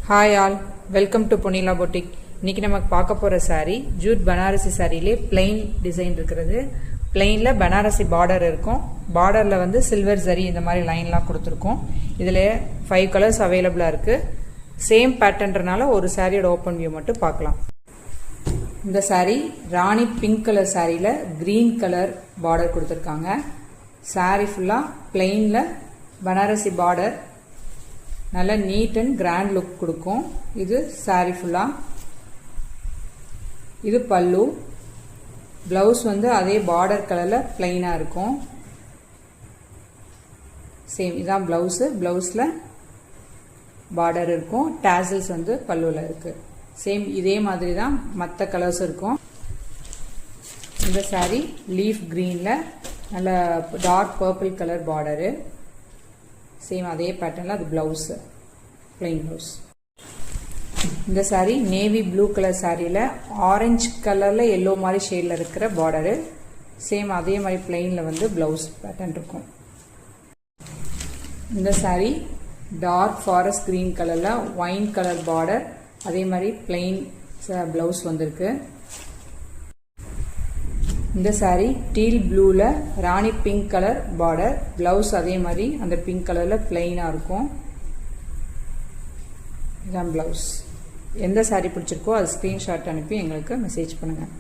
Hi all, welcome to Ponila boutique. இன்னைக்கு நமக்கு பார்க்க போகிற சாரீ ஜூட் பனாரசி சாரிலே பிளெயின் டிசைன் இருக்கிறது. பிளெயினில் பனாரசி பார்டர் இருக்கும். பார்டரில் வந்து சில்வர் ஜரி இந்த மாதிரி லைன்லாம் கொடுத்துருக்கோம். இதில் 5 கலர்ஸ் அவைலபிளாக இருக்குது. சேம் பேட்டர்ன்றனால ஒரு சாரியோட ஓப்பன் வியூ மட்டும் பார்க்கலாம். இந்த சாரீ ராணி பிங்க் கலர் சாரியில் க்ரீன் கலர் பார்டர் கொடுத்துருக்காங்க. சாரீ ஃபுல்லாக பிளெயினில் பனாரசி பார்டர் நல்ல நீட் அண்ட் கிராண்ட் லுக் கொடுக்கும். இது சாரீ ஃபுல்லாக. இது பல்லு. ப்ளவுஸ் வந்து அதே பார்டர் கலரில் பிளெயினாக இருக்கும். சேம் இதான் ப்ளவுஸு. ப்ளவுஸில் பார்டர் இருக்கும். டேசல்ஸ் வந்து பல்லுவில் இருக்குது. சேம் இதே மாதிரி தான் மற்ற கலர்ஸ் இருக்கும். இந்த சாரீ லீஃப் க்ரீனில் நல்ல dark purple colour border. Same அதே பேட்டர்னில் அது ப்ளவுஸு, பிளெயின் ப்ளவுஸ். இந்த சாரீ நேவி ப்ளூ கலர் சாரியில் ஆரஞ்சு கலரில் எல்லோ மாதிரி ஷேடில் இருக்கிற பார்டரு. சேம் அதே மாதிரி பிளெயினில் வந்து ப்ளவுஸ் பேட்டர்ன் இருக்கும். இந்த சாரீ டார்க் ஃபாரஸ்ட் க்ரீன் கலரில் ஒயின் கலர் பார்டர், அதே மாதிரி பிளெயின் ப்ளவுஸ் வந்திருக்கு. இந்த சாரீ டீல் ப்ளூவில் ராணி பிங்க் கலர் பார்டர், ப்ளவுஸ் அதே மாதிரி அந்த பிங்க் கலரில் பிளெயினாக இருக்கும். இதுதான் ப்ளவுஸ். எந்த சாரீ பிடிச்சிருக்கோ அது ஸ்க்ரீன்ஷாட் அனுப்பி எங்களுக்கு மெசேஜ் பண்ணுங்கள்.